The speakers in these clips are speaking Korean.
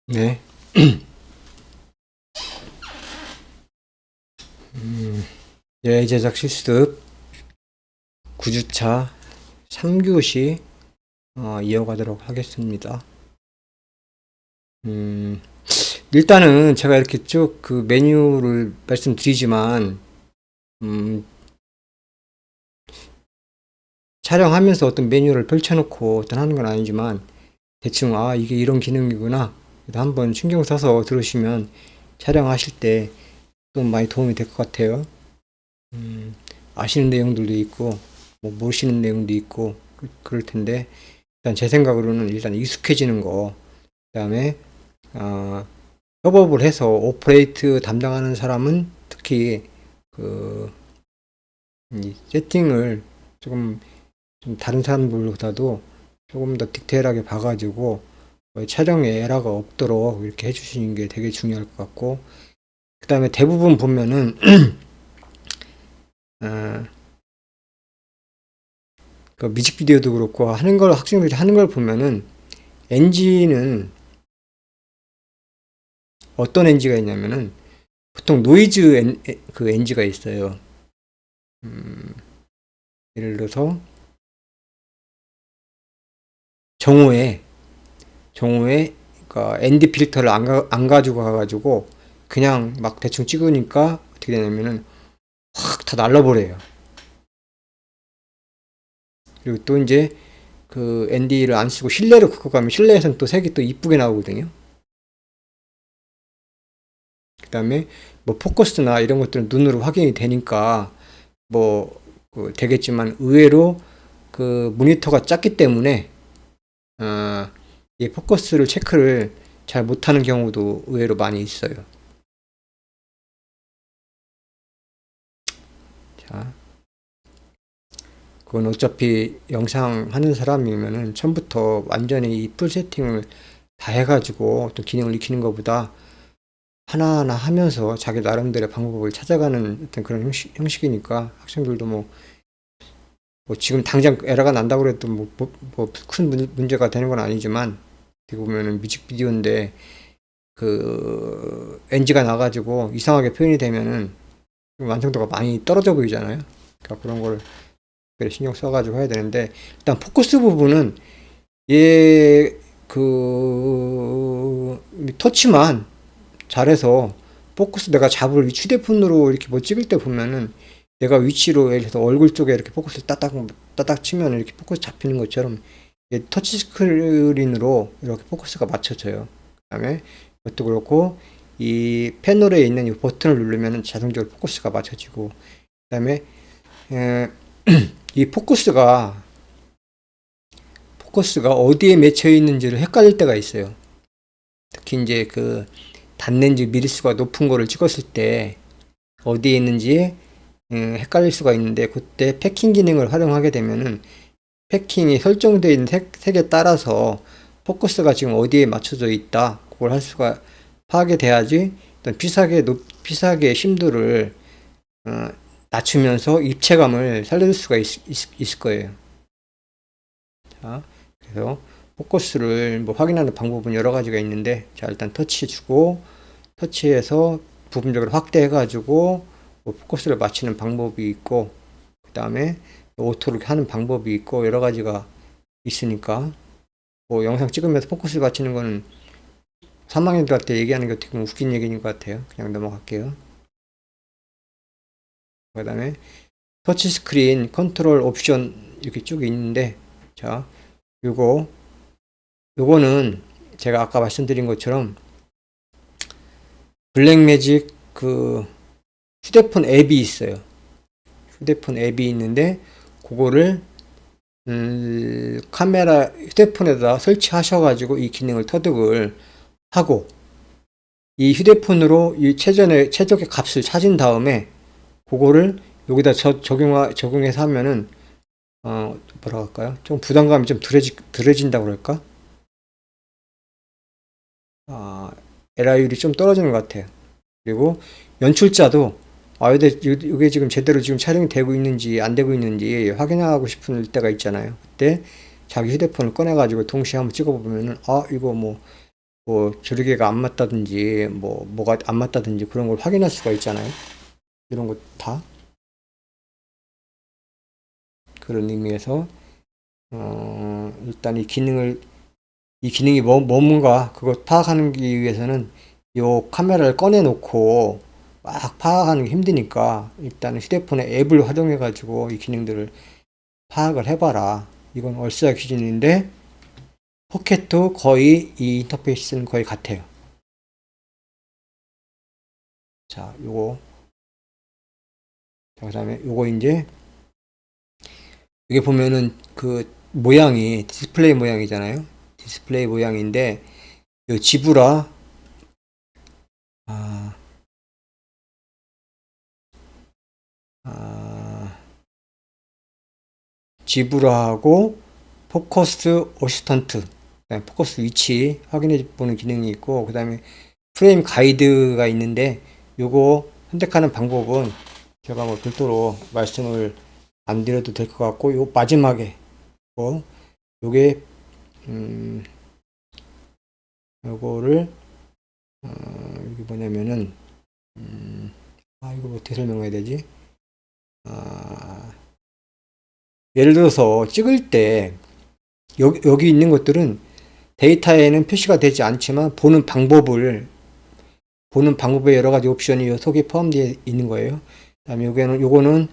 네. 예, 제작 실습 9주차 3교시 이어가도록 하겠습니다. 음, 일단은 제가 이렇게 쭉 그 메뉴를 말씀드리지만, 촬영하면서 어떤 메뉴를 펼쳐놓고 어떤 하는 건 아니지만, 대충, 이게 이런 기능이구나. 한번 신경 써서 들으시면 촬영하실 때 좀 많이 도움이 될 것 같아요. 아시는 내용들도 있고, 뭐 모르시는 내용도 있고, 그럴 텐데, 일단 제 생각으로는 일단 익숙해지는 거, 그 다음에, 어, 협업을 해서 오퍼레이트 담당하는 사람은 특히 그, 이 세팅을 조금 좀 다른 사람들보다도 조금 더 디테일하게 봐가지고, 촬영에 에러가 없도록 이렇게 해주시는 게 되게 중요할 것 같고, 그 다음에 대부분 보면은, 어, 그 뮤직비디오도 그렇고 학생들이 하는 걸 보면은 NG는 어떤 NG가 있냐면은 보통 노이즈 그 NG가 있어요. 예를 들어서 정오에 그러니까 ND 필터를 안 가지고 가가지고 그냥 막 대충 찍으니까 어떻게 되냐면은 확 다 날라버려요. 그리고 또 이제 그 ND를 안 쓰고 실내로 갖고 가면 실내에서는 또 색이 또 이쁘게 나오거든요. 그 다음에 뭐 포커스나 이런 것들은 눈으로 확인이 되니까 뭐 되겠지만 의외로 그 모니터가 작기 때문에 이 포커스를 체크를 잘 못하는 경우도 의외로 많이 있어요. 자, 그건 어차피 영상 하는 사람이면은 처음부터 완전히 이 풀 세팅을 다 해가지고 또 기능을 익히는 것보다 하나하나 하면서 자기 나름대로의 방법을 찾아가는 어떤 그런 형식이니까 학생들도 뭐 지금 당장 에러가 난다고 해도 큰 문제가 되는 건 아니지만 어떻게 보면은 뮤직비디오인데 그 NG가 나가지고 이상하게 표현이 되면은 완성도가 많이 떨어져 보이잖아요. 그러니까 그런 걸 신경 써가지고 해야 되는데 일단 포커스 부분은 얘그 터치만 잘해서 포커스 내가 잡을 휴대폰으로 이렇게 뭐 찍을 때 보면은 내가 위치로 예를 들어서 얼굴 쪽에 이렇게 포커스를 따닥 치면 이렇게 포커스 잡히는 것처럼 터치 스크린으로 이렇게 포커스가 맞춰져요. 그다음에 이것도 그렇고 이 패널에 있는 이 버튼을 누르면 자동적으로 포커스가 맞춰지고 그다음에 이 포커스가 어디에 맺혀 있는지를 헷갈릴 때가 있어요. 특히 이제 그 단렌즈 미리수가 높은 거를 찍었을 때 어디에 있는지 헷갈릴 수가 있는데 그때 패킹 기능을 활용하게 되면은 패킹이 설정되어 있는 색에 따라서 포커스가 지금 어디에 맞춰져 있다 그걸 할 수가 파악이 돼야지 어떤 피사계의 심도를 낮추면서 입체감을 살릴 수가 있을 거예요. 자, 그래서 포커스를 뭐 확인하는 방법은 여러 가지가 있는데 자 일단 터치 주고 터치해서 부분적으로 확대해 가지고 뭐 포커스를 맞추는 방법이 있고 그 다음에 오토를 하는 방법이 있고 여러 가지가 있으니까 뭐 영상 찍으면서 포커스를 맞추는 거는 3학년들한테 얘기하는 게 어떻게 보면 웃긴 얘기인 것 같아요. 그냥 넘어갈게요. 그 다음에 터치 스크린 컨트롤 옵션 이렇게 쭉 있는데 자 요거는 제가 아까 말씀드린 것처럼 블랙매직 그 휴대폰 앱이 있어요. 휴대폰 앱이 있는데 그거를 카메라 휴대폰에다 설치하셔가지고 이 기능을 터득을 하고 이 휴대폰으로 이 최적의 값을 찾은 다음에 그거를 여기다 적용해서 하면은 뭐라 할까요? 좀 부담감이 좀 덜해진다고 그럴까? 에라율이 좀 떨어지는 것 같아요. 그리고 연출자도 이게 지금 제대로 지금 촬영이 되고 있는지 안 되고 있는지 확인하고 싶은 때가 있잖아요. 그때 자기 휴대폰을 꺼내가지고 동시에 한번 찍어보면은 이거 뭐 뭐 조리개가 안 맞다든지 뭐가 안 맞다든지 그런 걸 확인할 수가 있잖아요. 이런 거 다 그런 의미에서 일단 이 기능이 뭔가 그걸 파악하기 위해서는 요 카메라를 꺼내 놓고 막 파악하는 게 힘드니까 일단 휴대폰에 앱을 활용해 가지고 이 기능들을 파악을 해봐라. 이건 얼싸 기준인데 포켓도 거의 이 인터페이스는 거의 같아요. 자, 요거. 자, 그다음에 요거 이제 이게 보면은 그 모양이 디스플레이 모양이잖아요. 디스플레이 모양인데 요 지브라 아, 아, 지브라하고 포커스 어시스턴트, 포커스 위치 확인해 보는 기능이 있고, 그 다음에 프레임 가이드가 있는데, 요거 선택하는 방법은 제가 뭐 별도로 말씀을 안 드려도 될 것 같고, 요 마지막에, 요게, 요거를, 이게 뭐냐면은, 이거 어떻게 설명해야 되지? 예를 들어서 찍을 때, 여기 있는 것들은 데이터에는 표시가 되지 않지만 보는 방법의 여러 가지 옵션이 이 속에 포함되어 있는 거예요. 그다음에 요거는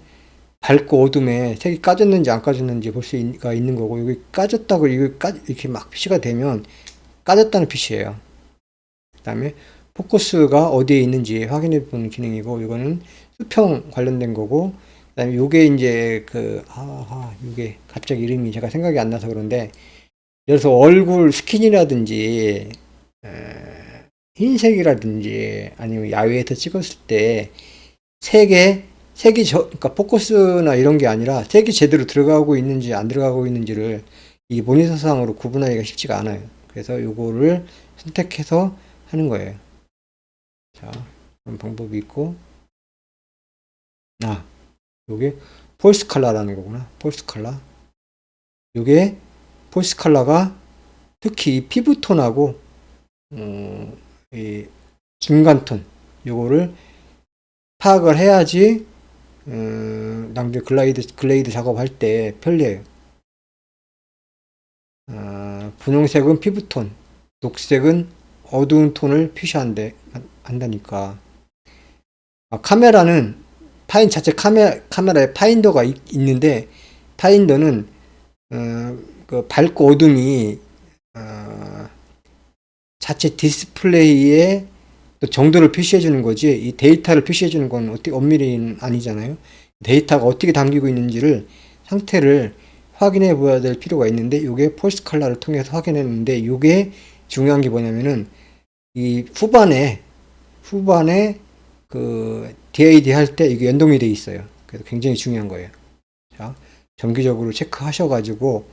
밝고 어둠에 색이 까졌는지 안 까졌는지 볼 수가 있는 거고, 여기 까졌다고 이렇게 막 표시가 되면 까졌다는 표시예요. 그다음에 포커스가 어디에 있는지 확인해 보는 기능이고, 이거는 수평 관련된 거고, 그다음에 요게 이제 요게 갑자기 이름이 제가 생각이 안 나서 그런데, 예를 들어서 얼굴 스킨이라든지 흰색이라든지 아니면 야외에서 찍었을 때 그러니까 포커스나 이런 게 아니라 색이 제대로 들어가고 있는지 안 들어가고 있는지를 이 모니터상으로 구분하기가 쉽지가 않아요. 그래서 요거를 선택해서 하는 거예요. 자, 그런 방법이 있고, 요게 폴스 컬러라는 거구나. 폴스 컬러. 요게 폴스 컬러가 특히 피부톤하고 이 중간톤 요거를 파악을 해야지 남들 글레이드 작업할 때 편리해요. 분홍색은 피부톤, 녹색은 어두운 톤을 한다니까. 카메라는 자체 카메라에 파인더가 있는데, 파인더는 그 밝고 어둠이 자체 디스플레이에 정도를 표시해 주는 거지, 이 데이터를 표시해 주는 건 어떻게 엄밀히 아니잖아요. 데이터가 어떻게 담기고 있는지를 상태를 확인해 보아야 될 필요가 있는데, 이게 폴스 컬러를 통해서 확인했는데, 이게 중요한 게 뭐냐면은 이 후반에 그 DAD 할 때 이게 연동이 돼 있어요. 그래서 굉장히 중요한 거예요. 자, 정기적으로 체크하셔가지고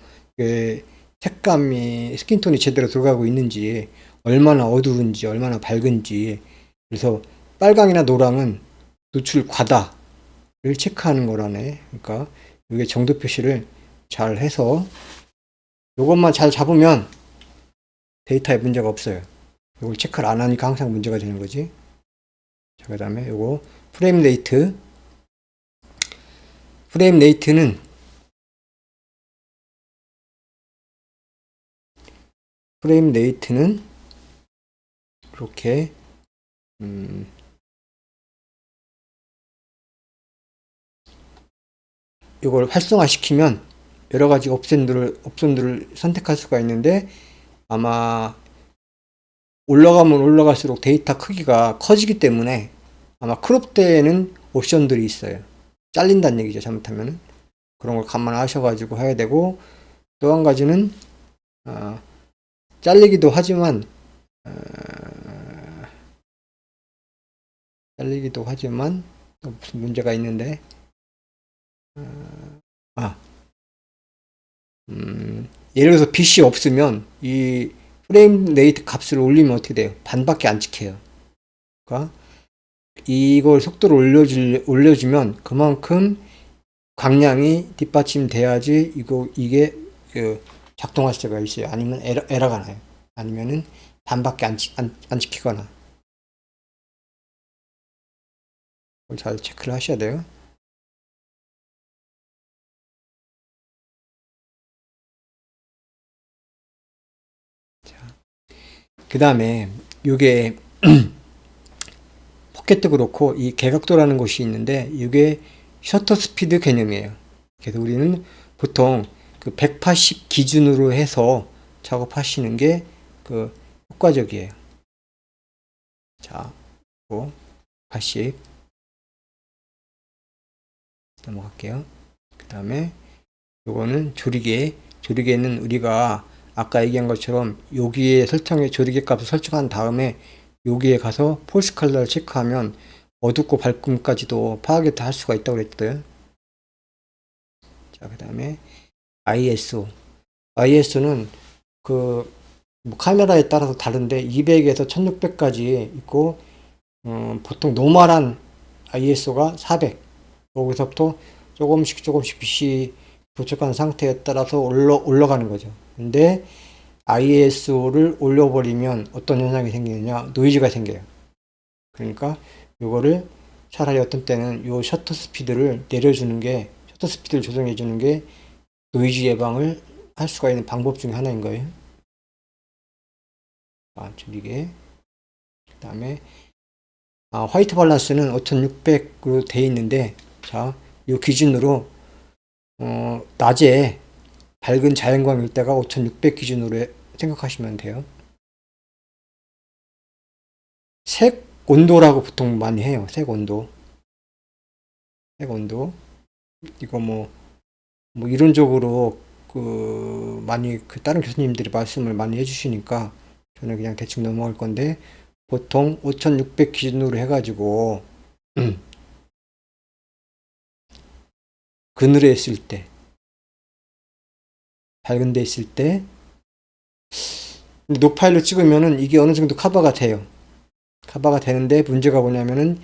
색감이 스킨톤이 제대로 들어가고 있는지, 얼마나 어두운지 얼마나 밝은지, 그래서 빨강이나 노랑은 노출 과다를 체크하는 거라네. 그러니까 이게 정도 표시를 잘 해서 이것만 잘 잡으면 데이터에 문제가 없어요. 이걸 체크를 안 하니까 항상 문제가 되는 거지. 자, 그 다음에 요거 프레임 레이트는 이렇게 이걸 활성화시키면 여러 가지 옵션들을 선택할 수가 있는데, 아마 올라가면 올라갈수록 데이터 크기가 커지기 때문에 아마 크롭 되는 옵션들이 있어요. 잘린다는 얘기죠, 잘못하면은. 그런 걸 감안하셔가지고 해야 되고, 또 한 가지는 잘리기도 하지만 또 무슨 문제가 있는데, 예를 들어서 빛이 없으면 이 프레임 레이트 값을 올리면 어떻게 돼요? 반밖에 안 찍혀요. 그러니까 이걸 속도를 올려주면 그만큼 광량이 뒷받침돼야지 이게 그 작동할 수가 있어요. 아니면 에러가 나요. 아니면은 반밖에 안 지키거나 그걸 잘 체크를 하셔야 돼요. 그 다음에 이게 포켓도 그렇고 이 개각도라는 곳이 있는데 이게 셔터 스피드 개념이에요. 그래서 우리는 보통 그 180 기준으로 해서 작업하시는 게 그 효과적이에요. 자, 80 넘어갈게요. 그 다음에 요거는 조리개는 우리가 아까 얘기한 것처럼 여기에 조리개 값을 설정한 다음에 여기에 가서 폴스 컬러를 체크하면 어둡고 밝음까지도 파악이 다 할 수가 있다고 그랬거든. 자, 그 다음에 ISO는 뭐 카메라에 따라서 다른데 200에서 1600까지 있고 보통 노멀한 ISO가 400. 거기서부터 조금씩 빛이 도착한 상태에 따라서 올라가는 거죠. 근데 ISO를 올려버리면 어떤 현상이 생기느냐? 노이즈가 생겨요. 그러니까 이거를 차라리 어떤 때는 요 셔터 스피드를 조정해 주는 게 노이즈 예방을 할 수가 있는 방법 중에 하나인 거예요. 줄이게. 그 다음에 화이트 밸런스는 5600으로 되어 있는데, 자, 이 기준으로 낮에 밝은 자연광일 때가 5600 기준으로 생각하시면 돼요. 색 온도라고 보통 많이 해요. 색 온도. 이거 뭐 이론적으로 많이 다른 교수님들이 말씀을 많이 해주시니까 저는 그냥 대충 넘어갈 건데, 보통 5600 기준으로 해가지고 그늘에 있을 때, 밝은 데 있을 때 노파일로 찍으면은 이게 어느 정도 커버가 돼요. 커버가 되는데 문제가 뭐냐면은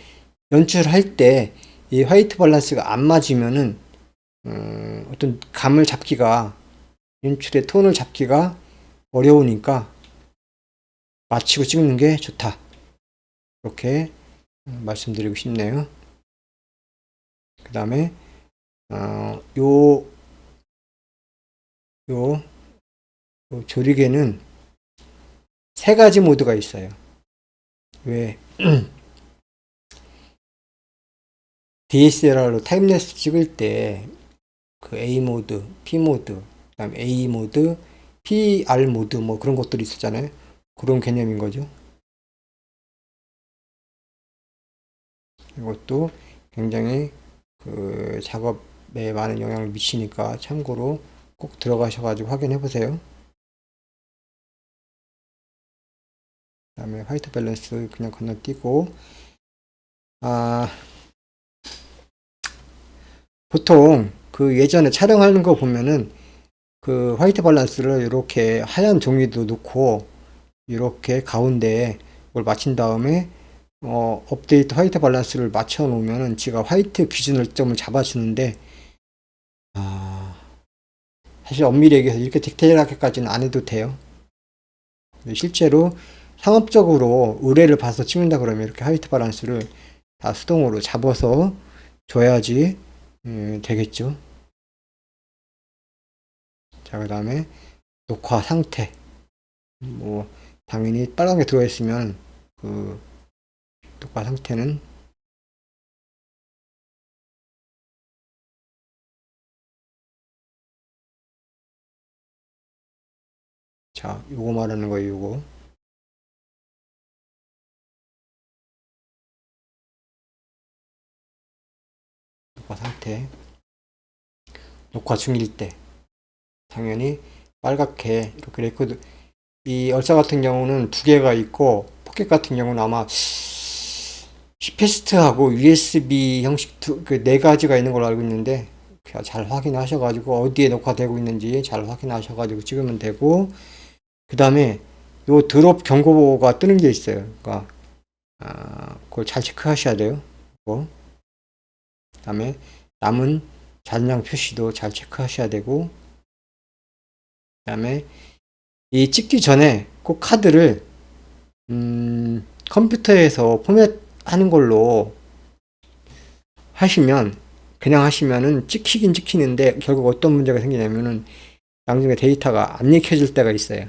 연출할 때 이 화이트 밸런스가 안 맞으면은 어떤 감을 잡기가, 연출의 톤을 잡기가 어려우니까 맞추고 찍는 게 좋다. 이렇게 말씀드리고 싶네요. 그 다음에 요 조리개는 세 가지 모드가 있어요. 왜 DSLR로 타임랩스 찍을 때 그 A 모드, P 모드, 그다음에 A 모드, PR 모드 뭐 그런 것들이 있었잖아요. 그런 개념인 거죠. 이것도 굉장히 그 작업에 많은 영향을 미치니까 참고로 꼭 들어가셔가지고 확인해 보세요. 그다음에 화이트 밸런스 그냥 건너뛰고, 보통 그 예전에 촬영하는 거 보면은 그 화이트 밸런스를 이렇게 하얀 종이도 놓고 이렇게 가운데에 이걸 맞춘 다음에 업데이트 화이트 밸런스를 맞춰 놓으면은 지가 화이트 기준을 점을 잡아주는데, 사실 엄밀히 얘기해서 이렇게 디테일하게까지는 안 해도 돼요. 실제로 상업적으로 의뢰를 봐서 찍는다 그러면 이렇게 화이트 밸런스를 다 수동으로 잡아서 줘야지 되겠죠. 자, 그 다음에 녹화 상태. 뭐 당연히 빨간 게 들어있으면 그 녹화 상태는, 자, 요거 말하는 거예요. 요거 녹화 상태. 녹화 중일 때 당연히 빨갛게 이렇게 레코드, 이 얼사 같은 경우는 두 개가 있고 포켓 같은 경우는 아마 C패스트하고 USB 형식 그 네 가지가 있는 걸로 알고 있는데, 잘 확인하셔가지고 어디에 녹화되고 있는지 잘 확인하셔가지고 찍으면 되고, 그 다음에 요 드롭 경고가 뜨는 게 있어요. 그러니까 그걸 잘 체크하셔야 돼요. 그 다음에 남은 잔량 표시도 잘 체크하셔야 되고, 그 다음에 이 찍기 전에 꼭 카드를 컴퓨터에서 포맷하는 걸로 하시면, 그냥 하시면은 찍히긴 찍히는데 결국 어떤 문제가 생기냐면은 나중에 데이터가 안 읽혀질 때가 있어요.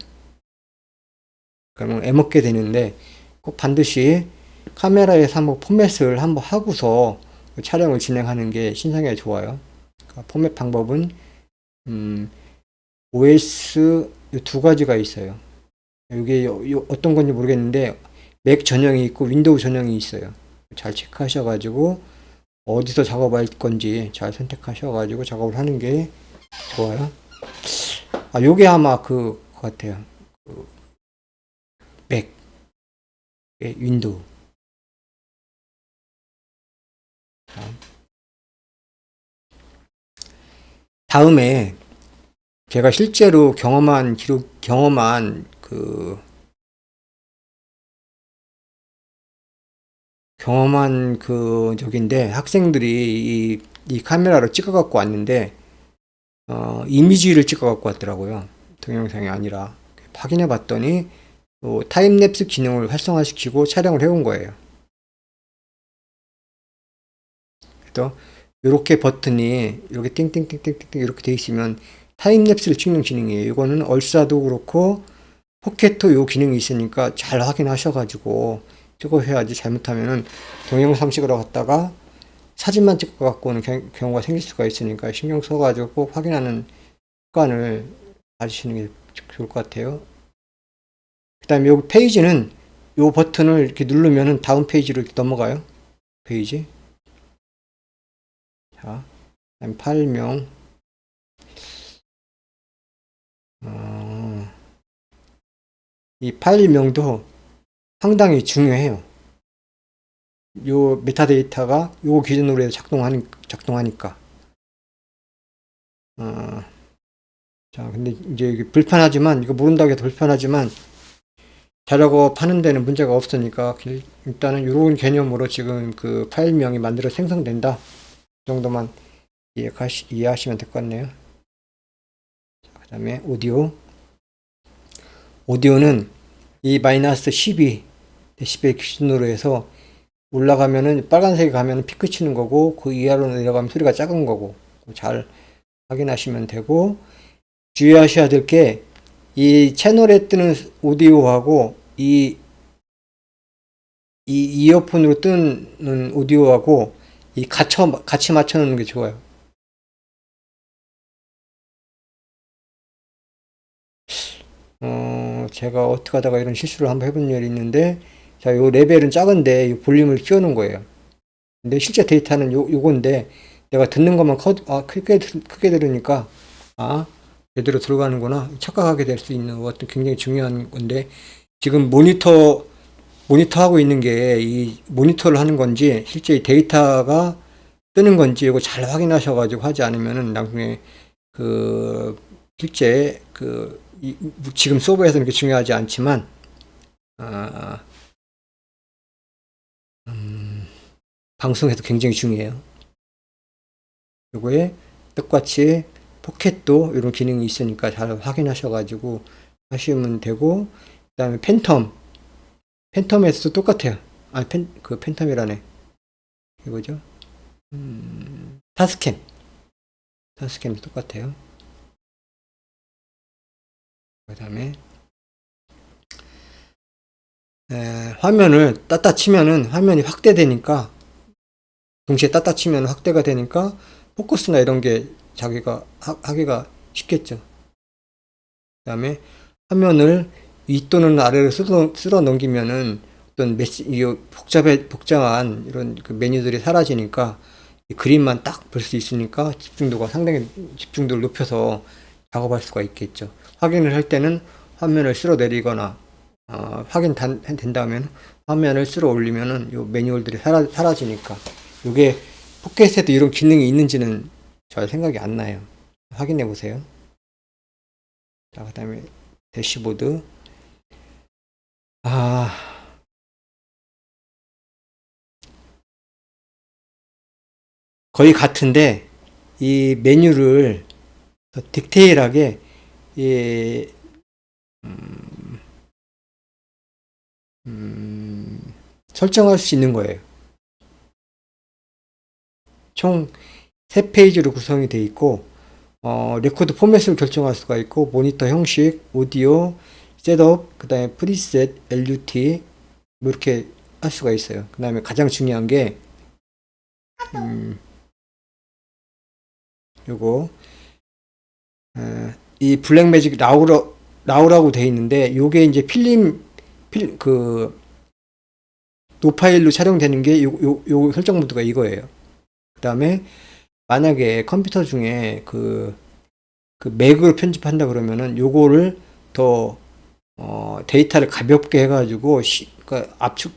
그러면 애먹게 되는데 꼭 반드시 카메라에서 한번 포맷을 한번 하고서 촬영을 진행하는 게 신상에 좋아요. 그러니까 포맷 방법은 OS 두 가지가 있어요. 이게 어떤 건지 모르겠는데 맥 전용이 있고 윈도우 전용이 있어요. 잘 체크하셔가지고 어디서 작업할 건지 잘 선택하셔가지고 작업을 하는 게 좋아요. 아, 요게 아마 그 같아요. 그 맥, 윈도우. 다음에 제가 실제로 경험한 저긴데 학생들이 이 카메라로 찍어 갖고 왔는데 이미지를 찍어 갖고 왔더라고요. 동영상이 아니라 확인해 봤더니 타임랩스 기능을 활성화시키고 촬영을 해온 거예요. 그래서 이렇게 버튼이 이렇게 띵띵띵띵띵 이렇게 돼 있으면 타임랩스를 찍는 기능이에요. 이거는 얼싸도 그렇고 포켓도 요 기능이 있으니까 잘 확인하셔가지고 찍으셔야지. 잘못하면은 동영상 찍으러 갔다가 사진만 찍어 갖고 오는 경우가 생길 수가 있으니까 신경 써가지고 꼭 확인하는 습관을 가지시는 게 좋을 것 같아요. 그 다음에 요 페이지는 요 버튼을 이렇게 누르면은 다음 페이지로 이렇게 넘어가요. 페이지. 자, 그다음 파일명. 이 파일명도 상당히 중요해요. 요 메타데이터가 요 기준으로 해서 작동하니까. 자, 근데 이제 이게 불편하지만, 이거 모른다고 해도 불편하지만, 자려고 파는 데는 문제가 없으니까, 일단은 이런 개념으로 지금 그 파일명이 만들어 생성된다. 그 정도만 이해하시면 될 것 같네요. 그 다음에 오디오는 이 마이너스 12 데시벨 기준으로 해서 올라가면은 빨간색이 가면은 피크 치는 거고 그 이하로 내려가면 소리가 작은 거고 잘 확인하시면 되고 주의하셔야 될 게 이 채널에 뜨는 오디오하고 이 이어폰으로 뜨는 오디오하고 같이 맞춰 놓는 게 좋아요. 제가 어떻게 하다가 이런 실수를 한번 해본 일이 있는데 자, 요 레벨은 작은데 요 볼륨을 키워놓은 거예요. 근데 실제 데이터는 요건데 내가 듣는 것만 크게 들으니까 아, 제대로 들어가는구나 착각하게 될 수 있는 것도 굉장히 중요한 건데 지금 모니터 하고 있는 게 이 모니터를 하는 건지 실제 이 데이터가 뜨는 건지 이거 잘 확인하셔가지고 하지 않으면은 나중에 그 실제 지금 서버에서는 그렇게 중요하지 않지만 아, 방송에도 굉장히 중요해요. 요거에 똑같이 포켓도 이런 기능이 있으니까 잘 확인하셔가지고 하시면 되고 그 다음에 팬텀에서도 똑같아요. 아, 팬텀이라네. 이거죠. 타스캠도 똑같아요. 그 다음에 화면을 따따 치면은 화면이 확대되니까 동시에 따따 치면 확대가 되니까 포커스나 이런 게 자기가 하기가 쉽겠죠. 그 다음에 화면을 위 또는 아래로 쓸어 넘기면은 어떤 복잡한 이런 그 메뉴들이 사라지니까 이 그림만 딱 볼 수 있으니까 상당히 집중도를 높여서 작업할 수가 있겠죠. 확인을 할 때는 화면을 쓸어 내리거나 확인된 다음에 화면을 쓸어 올리면은 요 매뉴얼들이 사라지니까 요게 포켓에도 이런 기능이 있는지는 잘 생각이 안 나요. 확인해 보세요. 자, 그 다음에 대시보드. 거의 같은데 이 메뉴를 더 디테일하게 이 설정할 수 있는 거예요. 총 3페이지로 구성이 되어 있고, 레코드 포맷을 결정할 수가 있고, 모니터 형식, 오디오, 셋업, 그 다음에 프리셋, LUT, 뭐 이렇게 할 수가 있어요. 그 다음에 가장 중요한 게, 요거, 이 블랙매직 라우라고 되어 있는데, 요게 이제 노파일로 촬영되는 게 요 설정 모드가 이거예요. 그 다음에 만약에 컴퓨터 중에 맥으로 편집한다 그러면은 요거를 더 데이터를 가볍게 해가지고 그러니까 압축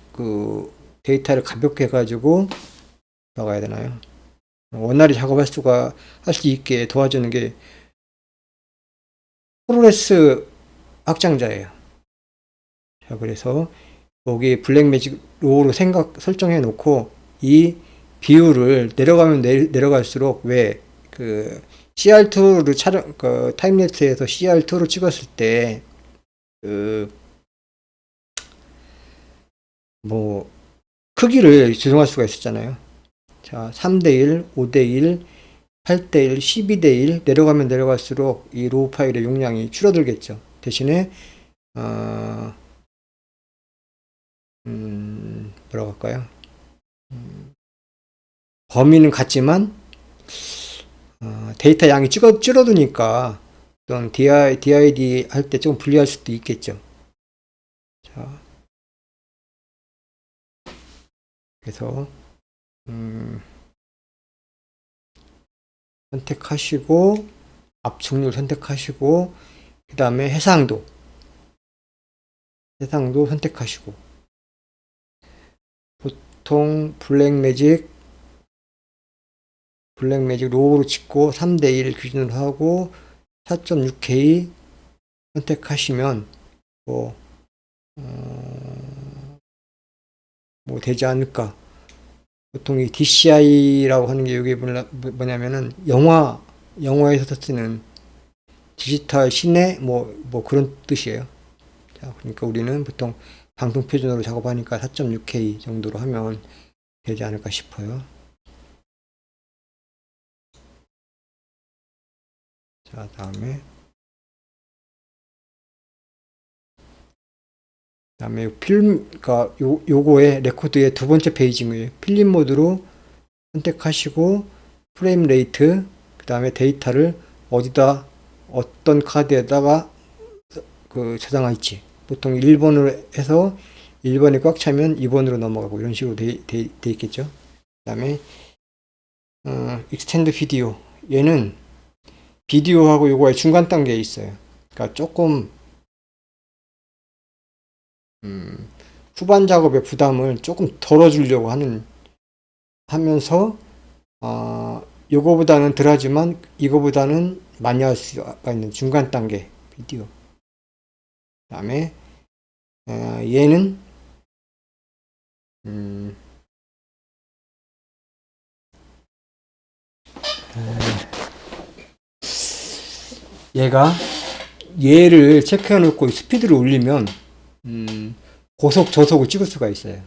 데이터를 가볍게 해가지고 뭐가 해야 되나요? 원활히 작업할 할 수 있게 도와주는 게 프로레스 확장자예요. 자, 그래서 여기 블랙매직 로우로 설정해 놓고 이 비율을 내려가면 내려갈수록 왜 CR2를 타임랩스에서 CR2로 찍었을 때 크기를 조정할 수가 있었잖아요. 자, 3대1, 5대1, 8대1, 12대1 내려가면 내려갈수록 이 로우 파일의 용량이 줄어들겠죠. 대신에 뭐라고 할까요? 범위는 같지만 데이터 양이 줄어드니까 어떤 DID 할 때 좀 불리할 수도 있겠죠. 자, 그래서 선택하시고 압축률 선택하시고 그 다음에 해상도 선택하시고 보통 블랙매직 로우로 찍고 3대1 기준으로 하고 4.6K 선택하시면 뭐 되지 않을까. 보통 이 DCI라고 하는 게 이게 뭐냐면은 영화에서 쓰는 디지털 시네 뭐 그런 뜻이에요. 자, 그러니까 우리는 보통 방송 표준으로 작업하니까 4.6K 정도로 하면 되지 않을까 싶어요. 자, 다음에 그러니까 요거의 레코드의 두 번째 페이지인 필름 모드로 선택하시고 프레임 레이트, 그 다음에 데이터를 어떤 카드에다가 저장할지. 보통 1번으로 해서 1번이 꽉 차면 2번으로 넘어가고 이런 식으로 돼 있겠죠. 그 다음에 익스텐드 비디오. 얘는 비디오하고 요거의 중간 단계에 있어요. 그러니까 조금 후반 작업의 부담을 조금 덜어주려고 하면서 요거보다는 덜하지만 이거보다는 많이 할 수가 있는 중간 단계 비디오. 그 다음에 얘는 얘를 체크해 놓고 스피드를 올리면 고속 저속을 찍을 수가 있어요.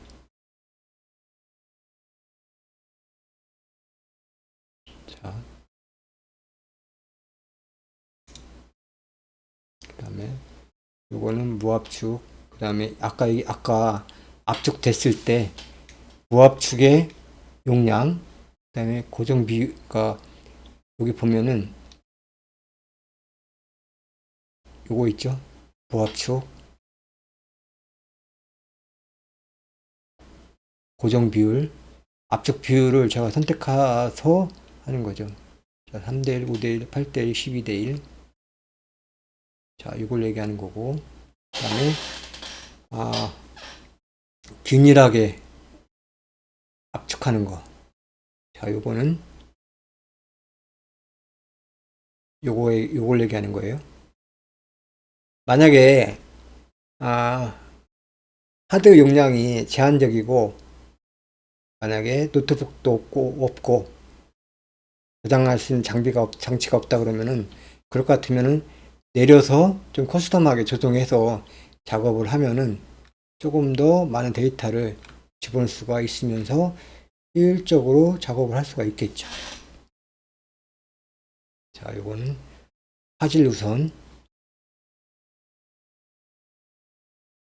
자, 그 다음에 요거는 무압축. 그 다음에 아까 압축됐을 때 무압축의 용량. 그 다음에 고정 비가 여기 보면은 요거 있죠. 무압축, 고정 비율, 압축 비율을 제가 선택해서 하는 거죠. 자, 3대1, 5대1, 8대1, 12대1. 자, 이걸 얘기하는 거고. 그 다음에, 균일하게 압축하는 거. 자, 요걸 얘기하는 거예요. 만약에, 하드 용량이 제한적이고, 만약에 노트북도 없고, 저장할 수 있는 장치가 없다 그러면은, 그럴 것 같으면은, 내려서 좀 커스텀하게 조정해서 작업을 하면은, 조금 더 많은 데이터를 집어넣을 수가 있으면서 효율적으로 작업을 할 수가 있겠죠. 자, 요거는 화질 우선.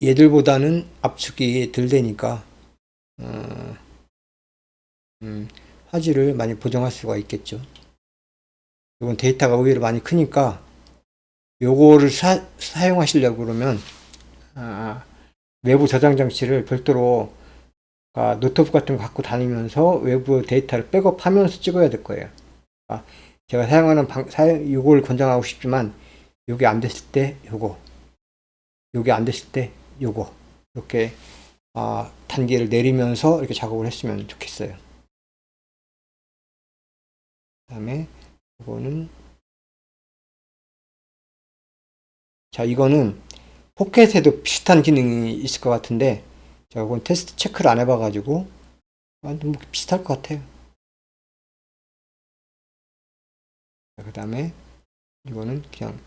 얘들보다는 압축이 덜 되니까 어, 화질을 많이 보정할 수가 있겠죠. 이건 데이터가 의외로 많이 크니까 요거를 사용하시려고 그러면 외부 저장 장치를 별도로 노트북 같은 거 갖고 다니면서 외부 데이터를 백업하면서 찍어야 될 거예요. 제가 사용하는 요걸 권장하고 싶지만 요게 안 됐을 때 요게 안 됐을 때 요거 이렇게 단계를 내리면서 이렇게 작업을 했으면 좋겠어요. 그 다음에 이거는 자, 이거는 포켓에도 비슷한 기능이 있을 것 같은데 자, 이건 테스트 체크를 안 해봐가지고 뭐 비슷할 것 같아요. 그 다음에 이거는 그냥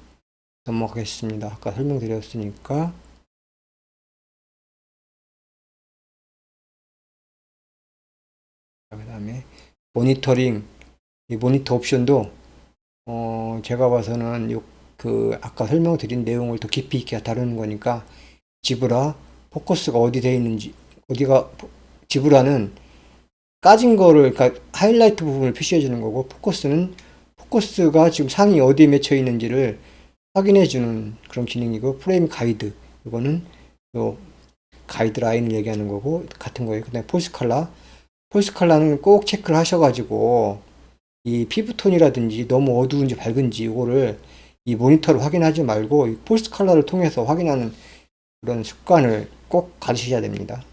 넘어가겠습니다. 아까 설명드렸으니까. 그 다음에 모니터링, 이 모니터 옵션도 제가 봐서는 아까 설명드린 내용을 더 깊이 있게 다루는 거니까 지브라 포커스가 어디 되어 있는지 지브라는 까진 거를 그러니까 하이라이트 부분을 표시해 주는 거고 포커스가 지금 상이 어디에 맺혀 있는지를 확인해 주는 그런 기능이고 프레임 가이드 이거는 요 가이드라인을 얘기하는 거고 같은 거예요. 그다음에 폴스 컬러는 꼭 체크를 하셔가지고 이 피부톤이라든지 너무 어두운지 밝은지 이거를 이 모니터를 확인하지 말고 이 폴스 컬러를 통해서 확인하는 그런 습관을 꼭 가지셔야 됩니다.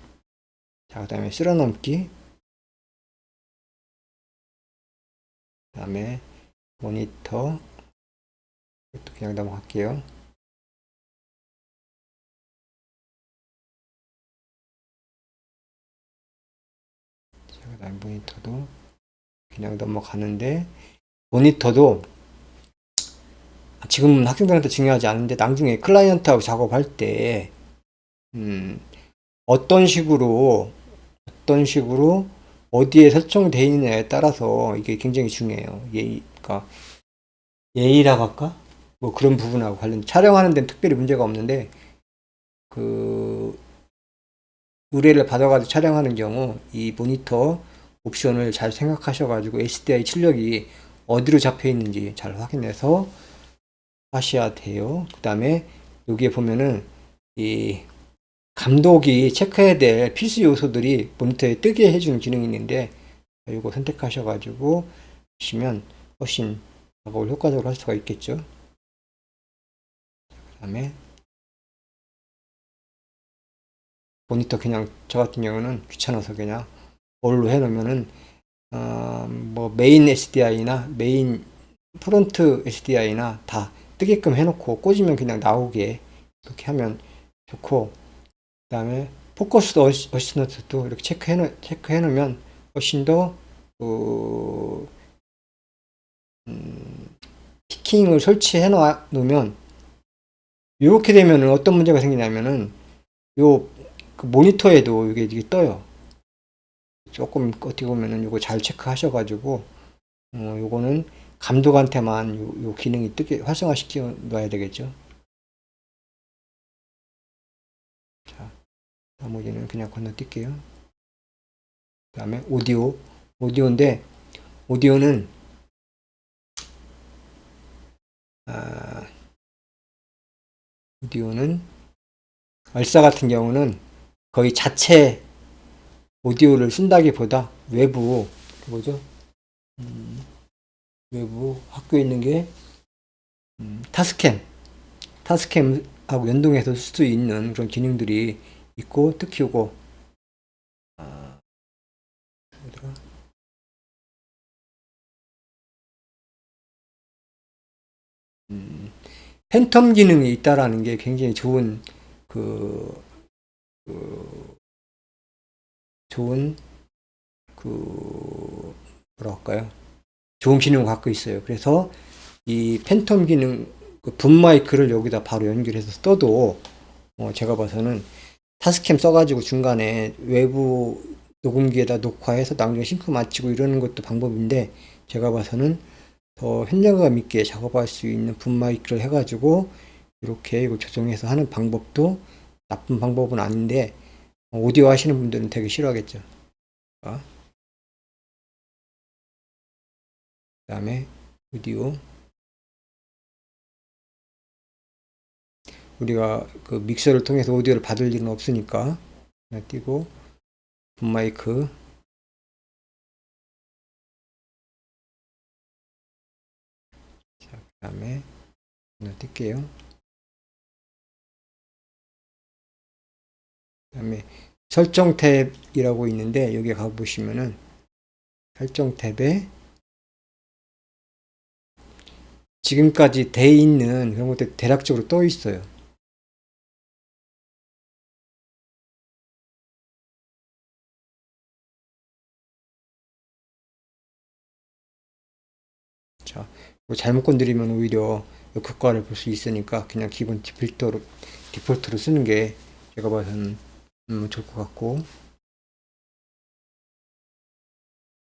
자, 그 다음에 쓸어넘기, 그 다음에 모니터, 이것도 그냥 넘어갈게요. 자, 그 다음에 모니터도 그냥 넘어가는데 모니터도 지금 학생들한테 중요하지 않은데 나중에 클라이언트하고 작업할 때 어떤 식으로 어디에 설정되어 있느냐에 따라서 이게 굉장히 중요해요. 그러니까 예의라고 할까? 뭐 그런 부분하고 관련 촬영하는 데는 특별히 문제가 없는데 그 의뢰를 받아가지고 촬영하는 경우 이 모니터 옵션을 잘 생각하셔가지고 HDI 출력이 어디로 잡혀 있는지 잘 확인해서 하셔야 돼요. 그 다음에 여기에 보면은 이 감독이 체크해야 될 필수 요소들이 모니터에 뜨게 해주는 기능이 있는데 이거 선택하셔가지고 보시면 훨씬 작업을 효과적으로 할 수가 있겠죠. 그 다음에 모니터 그냥 저 같은 경우는 귀찮아서 그냥 올로 해놓으면은 뭐 메인 SDI나 메인 프론트 SDI나 다 뜨게끔 해놓고 꽂으면 그냥 나오게 이렇게 하면 좋고 그 다음에 포커스 어시스턴트도 이렇게 체크해 놓으면 훨씬 더 피킹을 설치해 놓으면 이렇게 되면 어떤 문제가 생기냐면은 그 모니터에도 이게 떠요. 조금 어떻게 보면은 이거 잘 체크하셔가지고 요거는 감독한테만 요 기능이 뜨게 활성화시켜 놔야 되겠죠. 자, 나머지는 그냥 건너뛸게요. 그 다음에 오디오인데 오디오는 얼싸 같은 경우는 거의 자체 오디오를 쓴다기보다 외부 뭐죠? 외부 학교에 있는 게 타스캠하고 연동해서 쓸 수 있는 그런 기능들이 있고 특히 이거 팬텀 기능이 있다라는 게 굉장히 좋은 좋은 뭐랄까요? 좋은 기능을 갖고 있어요. 그래서 이 팬텀 기능 분 마이크를 여기다 바로 연결해서 써도 제가 봐서는 타스캠 써가지고 중간에 외부 녹음기에다 녹화해서 나중에 싱크 맞추고 이러는 것도 방법인데, 제가 봐서는 더 현장감 있게 작업할 수 있는 붐마이크를 해가지고 이렇게 이거 조정해서 하는 방법도 나쁜 방법은 아닌데, 오디오 하시는 분들은 되게 싫어하겠죠. 그 다음에 오디오, 우리가 그 믹서를 통해서 오디오를 받을 일은 없으니까 그냥 띄고 붐마이크. 자, 그 다음에 그냥 뜰게요. 그 다음에 설정 탭이라고 있는데, 여기 가보시면은 설정 탭에 지금까지 돼 있는 그런 것들 대략적으로 떠 있어요. 자, 잘못 건드리면 오히려 역효과를 볼 수 있으니까 그냥 기본 디폴트로 쓰는 게 제가 봐서는 좋을 것 같고.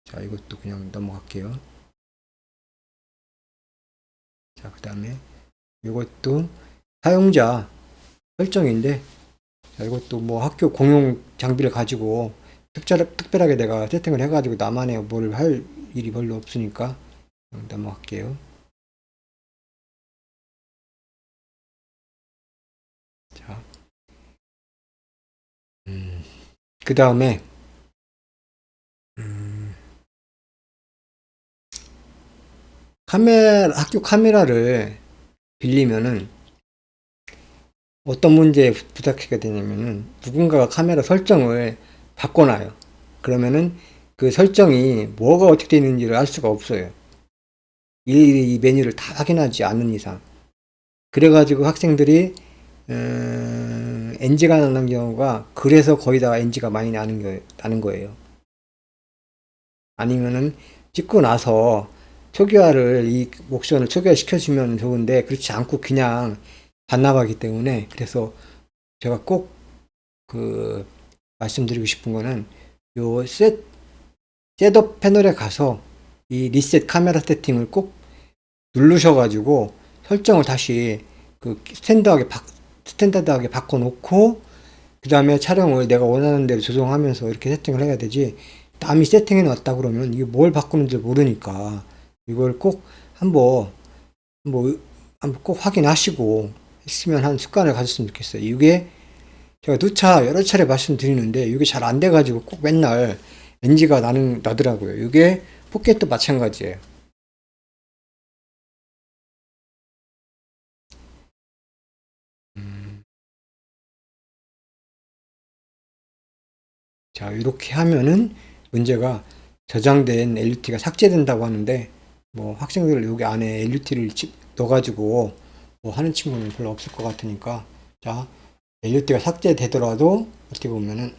자, 이것도 그냥 넘어갈게요. 자, 그 다음에 이것도 사용자 설정인데, 자, 이것도 뭐 학교 공용 장비를 가지고 특별하게 내가 세팅을 해가지고 나만의 뭘 할 일이 별로 없으니까 넘어갈게요. 자, 그 다음에 학교 카메라를 빌리면은 어떤 문제에 부닥치게 되냐면은, 누군가가 카메라 설정을 바꿔놔요. 그러면은 그 설정이 뭐가 어떻게 되는지를 알 수가 없어요. 일일이 이 메뉴를 다 확인하지 않는 이상. 그래가지고 학생들이 NG가 나는 경우가, 그래서 거의 다 NG가 많이 나는 거예요. 아니면은 찍고 나서 초기화를, 이 옥션을 초기화 시켜주면 좋은데 그렇지 않고 그냥 반납하기 때문에, 그래서 제가 꼭 그 말씀드리고 싶은 거는, 요 셋업 패널에 가서 이 리셋 카메라 세팅을 꼭 누르셔가지고 설정을 다시 그 스탠다드하게 바꿔놓고, 그 다음에 촬영을 내가 원하는 대로 조정하면서 이렇게 세팅을 해야 되지, 남이 세팅해 놨다 그러면 이게 뭘 바꾸는지 모르니까 이걸 꼭 한번 꼭 확인하시고 했으면 하는 습관을 가졌으면 좋겠어요. 이게 제가 누차 여러 차례 말씀드리는데, 이게 잘 안 돼가지고 꼭 맨날 NG가 나더라고요. 이게 포켓도 마찬가지예요. 자, 이렇게 하면은 문제가, 저장된 LUT가 삭제된다고 하는데, 뭐 학생들 여기 안에 LUT를 넣어가지고 뭐 하는 친구는 별로 없을 것 같으니까, 자, LUT가 삭제되더라도 어떻게 보면은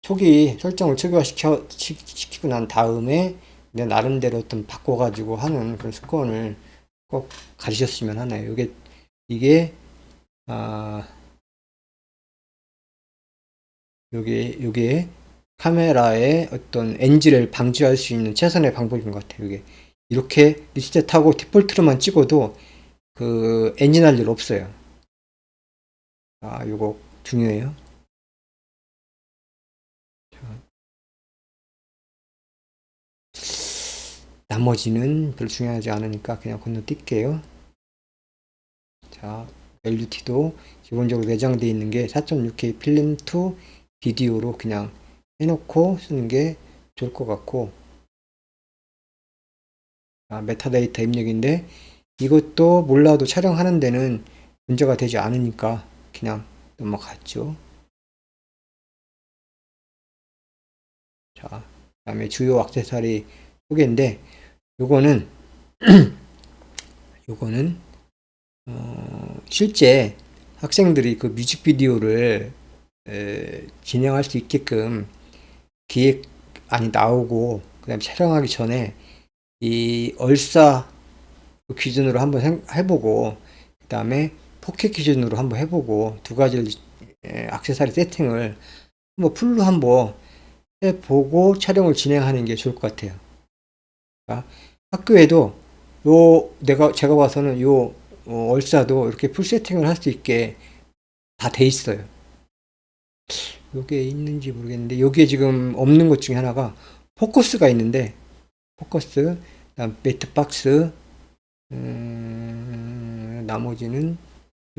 초기 설정을 시키고 난 다음에 내 나름대로 어떤 바꿔가지고 하는 그런 습관을 꼭 가지셨으면 하네요. 이게 아 요게 카메라의 어떤 NG를 방지할 수 있는 최선의 방법인 것 같아요. 이게 이렇게 리셋하고 디폴트로만 찍어도 그 NG 날 일 없어요. 요거 중요해요. 나머지는 별로 중요하지 않으니까 그냥 건너뛸게요. 자, LUT도 기본적으로 내장되어 있는 게 4.6K 필름 투 비디오로 그냥 해놓고 쓰는 게 좋을 것 같고, 메타데이터 입력인데 이것도 몰라도 촬영하는 데는 문제가 되지 않으니까 그냥 넘어갔죠. 자, 그 다음에 주요 액세서리 소개인데, 요거는 실제 학생들이 그 뮤직비디오를 진행할 수 있게끔 기획안이 나오고, 그 다음에 촬영하기 전에 이 얼싸 기준으로 한번 해보고, 그 다음에 포켓 기준으로 한번 해보고, 두 가지를 액세서리 세팅을 뭐 풀로 한번 해보고 촬영을 진행하는 게 좋을 것 같아요. 그러니까 학교에도 제가 봐서는 얼싸도 이렇게 풀 세팅을 할 수 있게 다 돼 있어요. 요게 있는지 모르겠는데, 여기에 지금 없는 것 중에 하나가 포커스가 있는데, 포커스, 그다음 매트 박스, 나머지는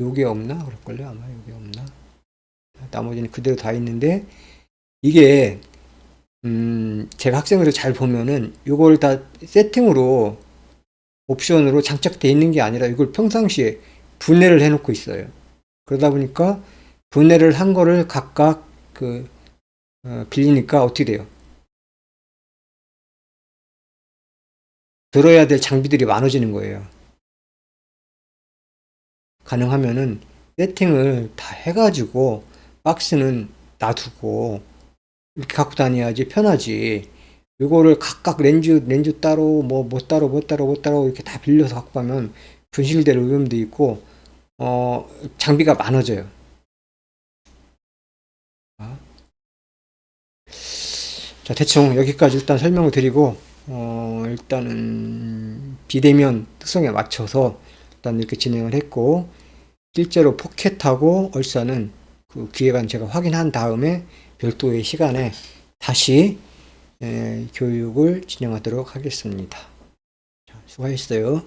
요게 없나? 그럴걸요? 아마 요게 없나? 나머지는 그대로 다 있는데, 이게, 제가 학생들을 잘 보면은 요걸 다 세팅으로 옵션으로 장착되어 있는 게 아니라 이걸 평상시에 분해를 해 놓고 있어요. 그러다 보니까 분해를 한 거를 각각 빌리니까 어떻게 돼요? 들어야 될 장비들이 많아지는 거예요. 가능하면은 세팅을 다 해가지고 박스는 놔두고 이렇게 갖고 다녀야지 편하지. 이거를 각각 렌즈 따로 뭐 따로 이렇게 다 빌려서 갖고 가면 분실될 위험도 있고 장비가 많아져요. 자, 대충 여기까지 일단 설명을 드리고 일단은 비대면 특성에 맞춰서 일단 이렇게 진행을 했고, 실제로 포켓하고 얼싸는 그 기획안 제가 확인한 다음에 별도의 시간에 다시 교육을 진행하도록 하겠습니다. 자, 수고하셨어요.